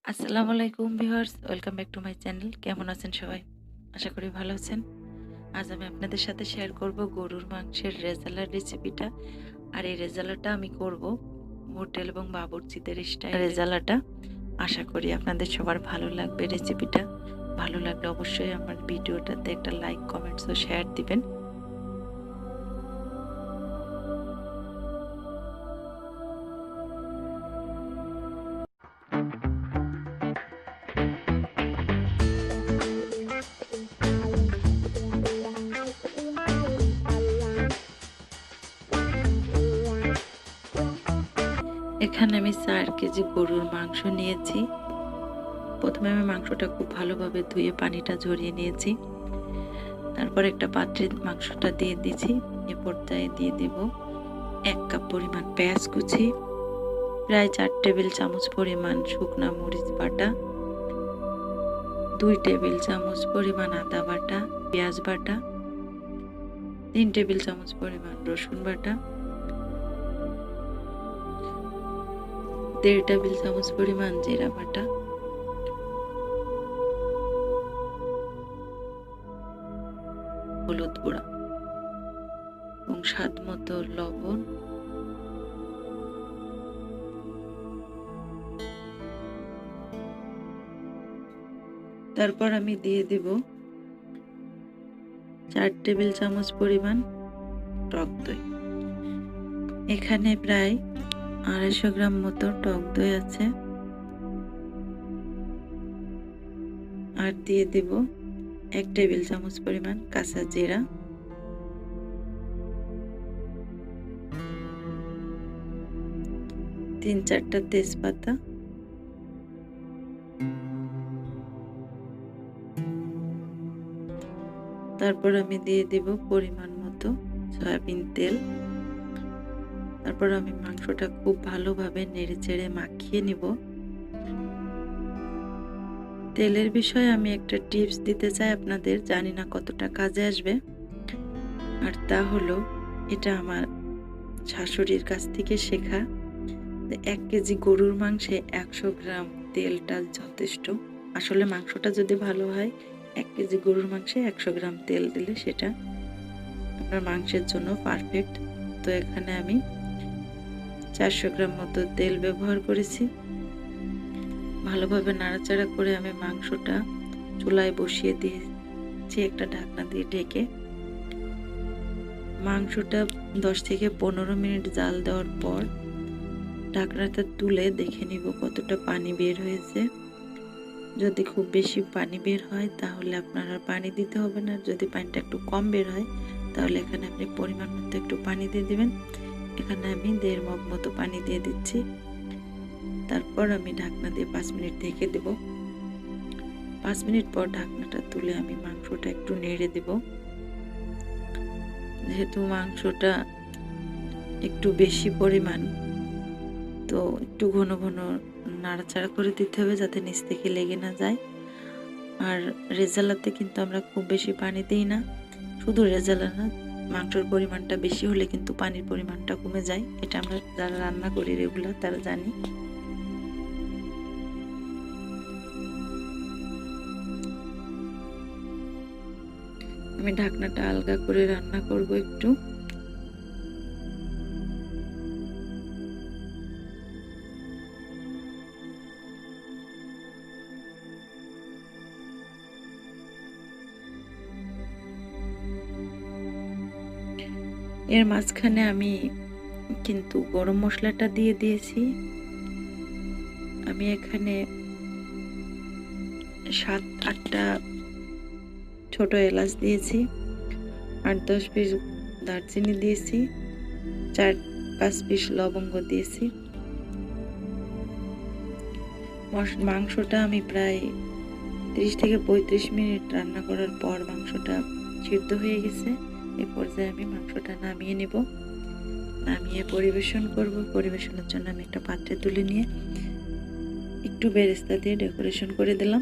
আসসালামু আলাইকুম viewers, welcome back to my channel. কেমন আছেন সবাই? আশা করি ভালো আছেন। আজ আমি আপনাদের সাথে শেয়ার করব গরুর মাংসের রেজালার রেসিপিটা। আর এই রেজালাটা আমি করব হোটেল এবং বাবুর্চিদের স্টাইল রেজালাটা। আশা করি আপনাদের সবার ভালো লাগবে রেসিপিটা। ভালো লাগলে অবশ্যই আমার ভিডিওটাতে একটা লাইক, কমেন্টস ও শেয়ার দিবেন। এখানে আমি 4 কেজি গরুর মাংস নিয়েছি। প্রথমে আমি মাংসটা খুব ভালোভাবে ধুয়ে পানিটা ঝরিয়ে নিয়েছি। তারপর একটা পাত্রে মাংসটা দিয়ে দিয়েছি। এ পর্যায়ে দিয়ে দেব 1 কাপ পরিমাণ পেঁয়াজ কুচি, প্রায় 4 টেবিল চামচ পরিমাণ শুকনা মরিচ বাটা, 2 টেবিল চামচ পরিমাণ আদা বাটা, পেঁয়াজ বাটা, 3 টেবিল চামচ পরিমাণ রসুন বাটা, 1.5 টেবিল চামচ পরিমাণ জিরা বাটা, হলুদ গুঁড়া এবং স্বাদ মতো লবণ। তারপর আমি দিয়ে দেব 4 টেবিল চামচ পরিমাণ টক দই। এখানে প্রায় 250 গ্রাম মতো টক দই আছে। আর দিয়ে দেব 1 টেবিল চামচ পরিমাণ কাঁচা জিরা, 3-4টা তেজপাতা, তারপর আমি দিয়ে দেব পরিমাণ মতো সয়াবিন তেল। তারপর আমি মাংসটা খুব ভালোভাবে নেড়েচেড়ে মাখিয়ে নিব। তেলের বিষয়ে আমি একটা টিপস দিতে চাই আপনাদের, জানি না কতটা কাজে আসবে। আর তা হলো, এটা আমার শাশুড়ির কাছ থেকে শেখা। 1 কেজি গরুর মাংসে 100 গ্রাম তেলটা যথেষ্ট। আসলে মাংসটা যদি ভালো হয়, 1 কেজি গরুর মাংসে 100 গ্রাম তেল দিলে সেটা আপনার মাংসের জন্য পারফেক্ট। তো এখানে আমি 400 গ্রাম মতো তেল ব্যবহার করেছি। ভালোভাবে নাড়াচাড়া করে আমি মাংসটা চুলায় বসিয়ে দিয়েছি একটা ঢাকনা দিয়ে ঢেকে। মাংসটা 10 থেকে 15 মিনিট জাল দেওয়ার পর ঢাকনাটা তুলে দেখে নিব কতটা পানি বের হয়েছে। যদি খুব বেশি পানি বের হয় তাহলে আপনার আর পানি দিতে হবে না। যদি পানিটা একটু কম বের হয় তাহলে এখানে আপনি পরিমাণ মতো একটু পানি দিয়ে দিবেন। এখানে আমি 1.5 মগ মতো পানি দিয়ে দিচ্ছি। তারপর আমি ঢাকনা দিয়ে 5 মিনিট ঢেকে দেব। 5 মিনিট পর ঢাকনাটা তুলে আমি মাংসটা একটু নেড়ে দেব। যেহেতু মাংসটা একটু বেশি পরিমাণ, তো একটু ঘন ঘন নাড়াচাড়া করে দিতে হবে যাতে নিচ থেকে লেগে না যায়। আর রেজালাতে কিন্তু আমরা খুব বেশি পানি দিই না। শুধু রেজালা না, মাংসের পরিমাণটা বেশি হলে কিন্তু পানির পরিমাণটা কমে যায়। এটা আমরা যারা রান্না করি রেগুলার তারা জানি। আমি ঢাকনাটা আলগা করে রান্না করব একটু। এর মাঝখানে আমি কিন্তু গরম মশলাটা দিয়ে দিয়েছি। আমি এখানে 7-8টা ছোট এলাচ দিয়েছি, 8-10 পিস দারচিনি দিয়েছি, 4-5 পিস লবঙ্গ দিয়েছি। মাংসটা আমি প্রায় 30 থেকে 35 মিনিট রান্না করার পর মাংসটা সিদ্ধ হয়ে গেছে। এই পর্যায়ে আমি মাংসটা নামিয়ে নেব। নামিয়ে পরিবেশন করব। পরিবেশনের জন্য আমি একটা পাত্রে তুলে নিয়ে একটু বেরেস্তা দিয়ে ডেকোরেশন করে দিলাম।